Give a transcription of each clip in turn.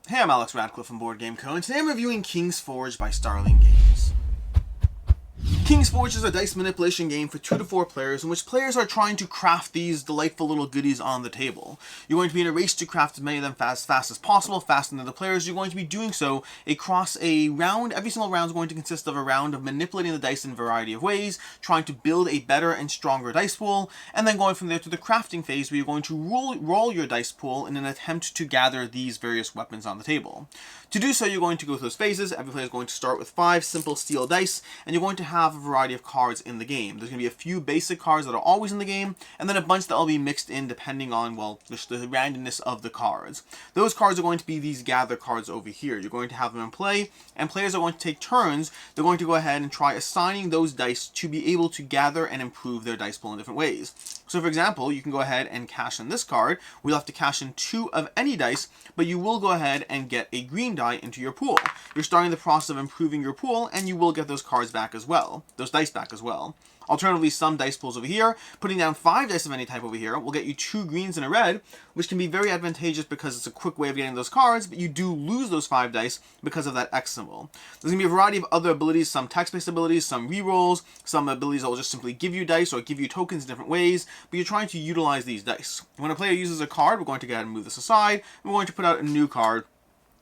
Hey, I'm Alex Radcliffe from Board Game Co. and today I'm reviewing King's Forge by Starling Games. King's Forge is a dice manipulation game for 2 to 4 players in which players are trying to craft these delightful little goodies on the table. You're going to be in a race to craft as many of them as fast as possible, faster than the players. You're going to be doing so across a round. Every single round is going to consist of a round of manipulating the dice in a variety of ways, trying to build a better and stronger dice pool, and then going from there to the crafting phase where you're going to roll your dice pool in an attempt to gather these various weapons on the table. To do so, you're going to go through those phases. Every player is going to start with 5 simple steel dice, and you're going to have a variety of cards in the game. There's going to be a few basic cards that are always in the game, and then a bunch that will be mixed in depending on, well, just the randomness of the cards. Those cards are going to be these gather cards over here. You're going to have them in play, and players are going to take turns. They're going to go ahead and try assigning those dice to be able to gather and improve their dice pool in different ways. So, for example, you can go ahead and cash in this card. We'll have to cash in 2 of any dice, but you will go ahead and get a green die into your pool. You're starting the process of improving your pool, and you will get those cards back as well, those dice back as well. Alternatively, some dice pools over here, putting down 5 dice of any type over here, will get you 2 greens and a red, which can be very advantageous because it's a quick way of getting those cards, but you do lose those 5 dice because of that X symbol. There's going to be a variety of other abilities, some text-based abilities, some rerolls, some abilities that will just simply give you dice or give you tokens in different ways, but you're trying to utilize these dice. When a player uses a card, we're going to go ahead and move this aside, and we're going to put out a new card.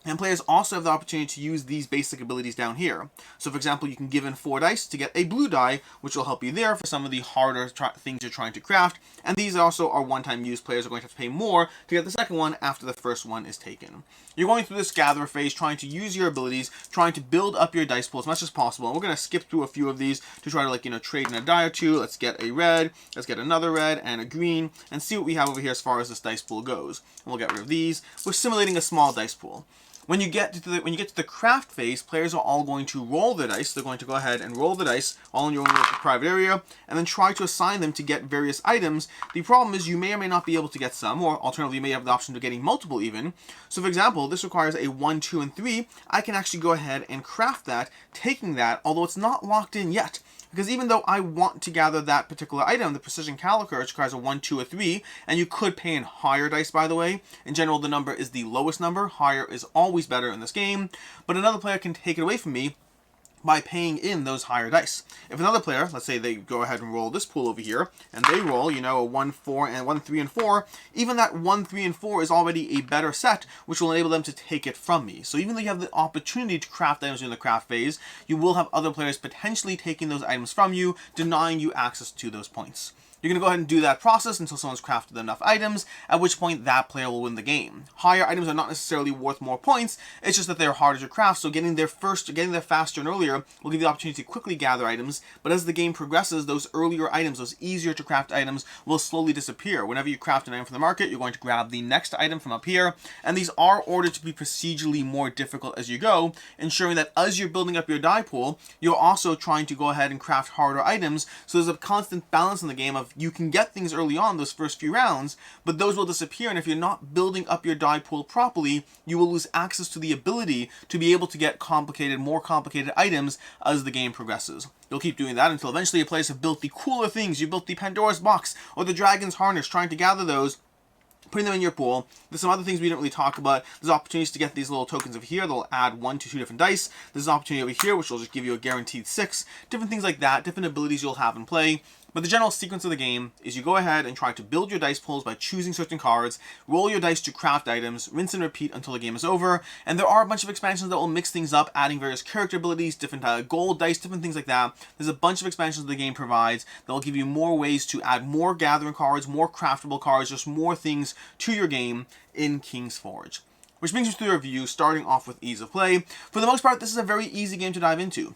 And players also have the opportunity to use these basic abilities down here. So, for example, you can give in 4 dice to get a blue die, which will help you there for some of the harder things you're trying to craft. And these also are one-time use. Players are going to have to pay more to get the second one after the first one is taken. You're going through this gather phase, trying to use your abilities, trying to build up your dice pool as much as possible. And we're going to skip through a few of these to try to, trade in a die or two. Let's get a red, let's get another red and a green, and see what we have over here as far as this dice pool goes. And we'll get rid of these. We're simulating a small dice pool. When you get to the craft phase, players are all going to roll their dice. They're going to go ahead and roll the dice all in your own little private area, and then try to assign them to get various items. The problem is you may or may not be able to get some, or alternatively you may have the option of getting multiple even. So, for example, this requires a 1, 2, and 3. I can actually go ahead and craft that, taking that, although it's not locked in yet. Because even though I want to gather that particular item, the Precision Calico, which requires a 1, 2, or 3, and you could pay in higher dice, by the way. In general, the number is the lowest number. Higher is always better in this game. But another player can take it away from me by paying in those higher dice. If another player, let's say they go ahead and roll this pool over here, and they roll, a 1, 4, and 1, 3, and 4, even that 1, 3, and 4 is already a better set, which will enable them to take it from me. So even though you have the opportunity to craft items in the craft phase, you will have other players potentially taking those items from you, denying you access to those points. You're going to go ahead and do that process until someone's crafted enough items, at which point that player will win the game. Higher items are not necessarily worth more points, it's just that they're harder to craft, so getting there faster and earlier will give you the opportunity to quickly gather items, but as the game progresses, those earlier items, those easier to craft items, will slowly disappear. Whenever you craft an item from the market, you're going to grab the next item from up here, and these are ordered to be procedurally more difficult as you go, ensuring that as you're building up your die pool, you're also trying to go ahead and craft harder items, so there's a constant balance in the game of you can get things early on those first few rounds, but those will disappear, and if you're not building up your die pool properly, you will lose access to the ability to be able to get more complicated items as the game progresses. You'll keep doing that until eventually your players have built the cooler things. You built the Pandora's box or the Dragon's Harness, trying to gather those, putting them in your pool. There's some other things we didn't really talk about. There's opportunities to get these little tokens over here. They'll add 1 to 2 different dice. There's an opportunity over here, which will just give you a guaranteed 6. Different things like that, different abilities you'll have in play. But the general sequence of the game is you go ahead and try to build your dice pools by choosing certain cards, roll your dice to craft items, rinse and repeat until the game is over, and there are a bunch of expansions that will mix things up, adding various character abilities, different gold dice, different things like that. There's a bunch of expansions the game provides that will give you more ways to add more gathering cards, more craftable cards, just more things to your game in King's Forge. Which brings us to the review, starting off with ease of play. For the most part, this is a very easy game to dive into.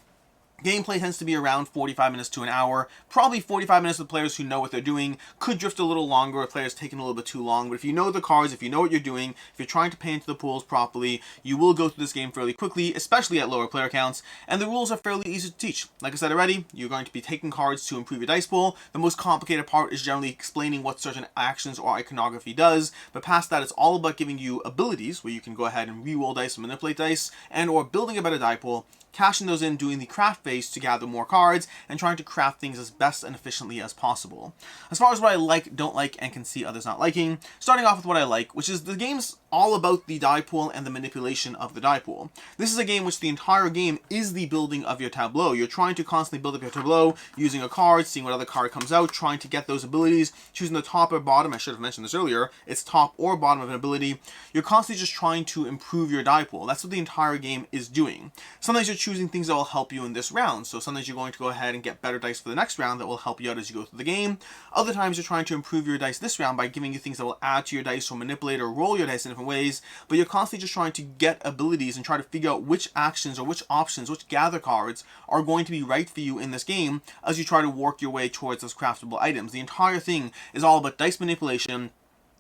Gameplay tends to be around 45 minutes to an hour. Probably 45 minutes with players who know what they're doing. Could drift a little longer if players taking a little bit too long. But if you know the cards, if you know what you're doing, if you're trying to pay into the pools properly, you will go through this game fairly quickly, especially at lower player counts. And the rules are fairly easy to teach. Like I said already, you're going to be taking cards to improve your dice pool. The most complicated part is generally explaining what certain actions or iconography does. But past that, it's all about giving you abilities where you can go ahead and re-roll dice and manipulate dice, and or building a better die pool, cashing those in, doing the craft phase to gather more cards, and trying to craft things as best and efficiently as possible. As far as what I like, don't like, and can see others not liking, starting off with what I like, which is the game's all about the die pool and the manipulation of the die pool. This is a game which the entire game is the building of your tableau. You're trying to constantly build up your tableau using a card, seeing what other card comes out, trying to get those abilities, choosing the top or bottom. I should have mentioned this earlier. It's top or bottom of an ability. You're constantly just trying to improve your die pool. That's what the entire game is doing. Sometimes you're choosing things that will help you in this round. So sometimes you're going to go ahead and get better dice for the next round that will help you out as you go through the game. Other times you're trying to improve your dice this round by giving you things that will add to your dice or manipulate or roll your dice in different ways, but you're constantly just trying to get abilities and try to figure out which actions or which options, which gather cards are going to be right for you in this game as you try to work your way towards those craftable items. The entire thing is all about dice manipulation.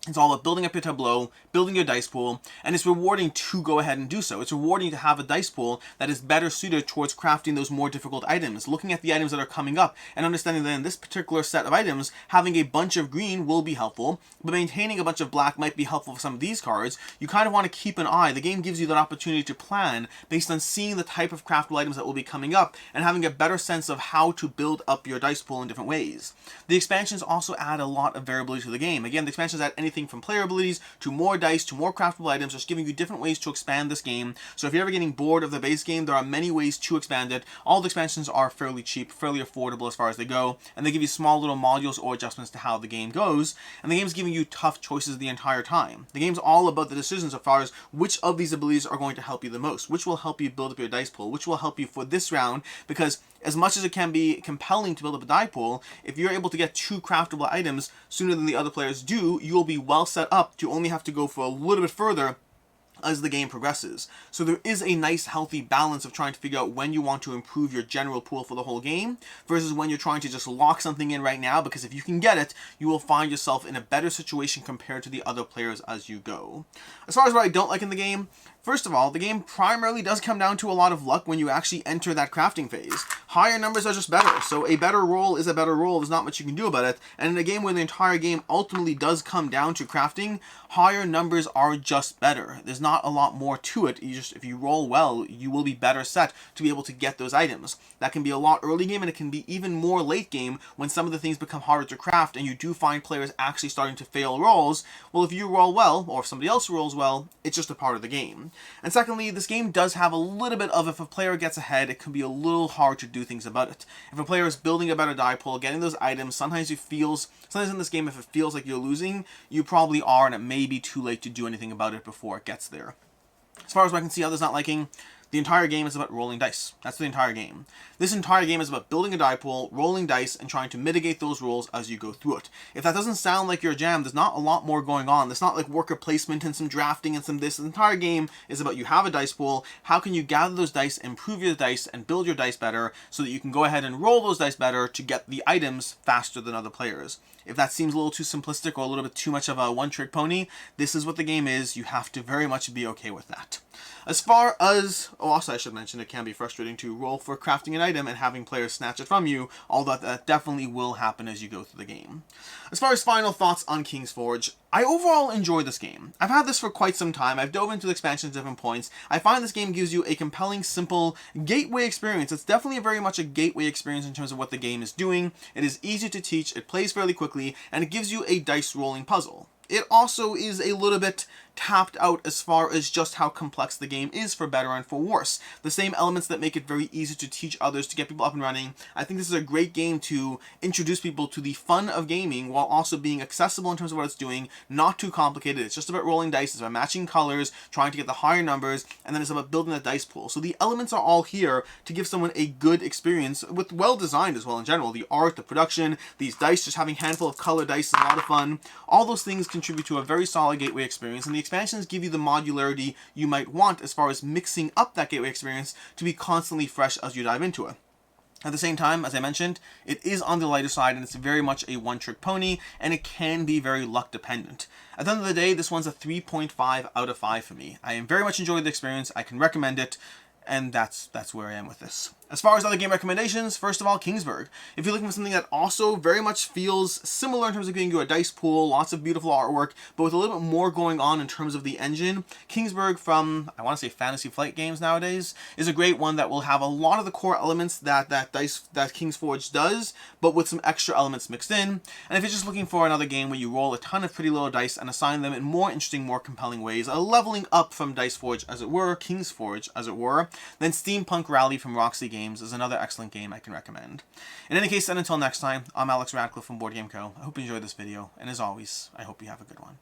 It's all about building up your tableau, building your dice pool, and it's rewarding to go ahead and do so. It's rewarding to have a dice pool that is better suited towards crafting those more difficult items, looking at the items that are coming up, and understanding that in this particular set of items, having a bunch of green will be helpful, but maintaining a bunch of black might be helpful for some of these cards. You kind of want to keep an eye. The game gives you that opportunity to plan based on seeing the type of craftable items that will be coming up, and having a better sense of how to build up your dice pool in different ways. The expansions also add a lot of variability to the game. Again, the expansions add anything from player abilities to more dice to more craftable items, just giving you different ways to expand this game. So if you're ever getting bored of the base game, there are many ways to expand it. All the expansions are fairly cheap, fairly affordable as far as they go, and they give you small little modules or adjustments to how the game goes, and the game's giving you tough choices the entire time. The game's all about the decisions as far as which of these abilities are going to help you the most, which will help you build up your dice pool, which will help you for this round, because as much as it can be compelling to build up a die pool, if you're able to get 2 craftable items sooner than the other players do, you'll be well set up to only have to go for a little bit further as the game progresses. So there is a nice healthy balance of trying to figure out when you want to improve your general pool for the whole game versus when you're trying to just lock something in right now, because if you can get it, you will find yourself in a better situation compared to the other players as you go. As far as what I don't like in the game, first of all, the game primarily does come down to a lot of luck when you actually enter that crafting phase. Higher numbers are just better, so a better roll is a better roll. There's not much you can do about it. And in a game where the entire game ultimately does come down to crafting, higher numbers are just better. There's not a lot more to it. If you roll well, you will be better set to be able to get those items. That can be a lot early game, and it can be even more late game when some of the things become harder to craft and you do find players actually starting to fail rolls. Well, if you roll well, or if somebody else rolls well, it's just a part of the game. And secondly, this game does have a little bit of, if a player gets ahead, it can be a little hard to do things about it. If a player is building a better die pool, getting those items, sometimes in this game, if it feels like you're losing, you probably are, and it may be too late to do anything about it before it gets there. As far as I can see others not liking, the entire game is about rolling dice. That's the entire game. This entire game is about building a die pool, rolling dice, and trying to mitigate those rolls as you go through it. If that doesn't sound like your jam, there's not a lot more going on. There's not like worker placement and some drafting and some this. The entire game is about you have a dice pool. How can you gather those dice, improve your dice, and build your dice better so that you can go ahead and roll those dice better to get the items faster than other players. If that seems a little too simplistic or a little bit too much of a one-trick pony, this is what the game is. You have to very much be okay with that. As far as, also I should mention, it can be frustrating to roll for crafting an item and having players snatch it from you, although that definitely will happen as you go through the game. As far as final thoughts on King's Forge, I overall enjoy this game. I've had this for quite some time. I've dove into the expansions at different points. I find this game gives you a compelling, simple gateway experience. It's definitely very much a gateway experience in terms of what the game is doing. It is easy to teach, it plays fairly quickly, and it gives you a dice rolling puzzle. It also is a little bit tapped out as far as just how complex the game is, for better and for worse. The same elements that make it very easy to teach others, to get people up and running. I think this is a great game to introduce people to the fun of gaming while also being accessible in terms of what it's doing, not too complicated. It's just about rolling dice, it's about matching colors, trying to get the higher numbers, and then it's about building a dice pool. So the elements are all here to give someone a good experience, with well designed as well in general. The art, the production, these dice, just having a handful of color dice is a lot of fun. All those things contribute to a very solid gateway experience, and the expansions give you the modularity you might want as far as mixing up that gateway experience to be constantly fresh as you dive into it. At the same time, as I mentioned, it is on the lighter side, and it's very much a one-trick pony, and it can be very luck dependent. At the end of the day, this one's a 3.5 out of 5 for me. I very much enjoyed the experience, I can recommend it, and that's where I am with this. As far as other game recommendations, first of all, Kingsburg. If you're looking for something that also very much feels similar in terms of getting you a dice pool, lots of beautiful artwork, but with a little bit more going on in terms of the engine, Kingsburg from, I want to say Fantasy Flight Games nowadays, is a great one that will have a lot of the core elements that King's Forge does, but with some extra elements mixed in. And if you're just looking for another game where you roll a ton of pretty little dice and assign them in more interesting, more compelling ways, a leveling up from Dice Forge as it were, King's Forge as it were, then Steampunk Rally from Roxy Games is another excellent game I can recommend. In any case, and until next time, I'm Alex Radcliffe from Board Game Co. I hope you enjoyed this video, and as always, I hope you have a good one.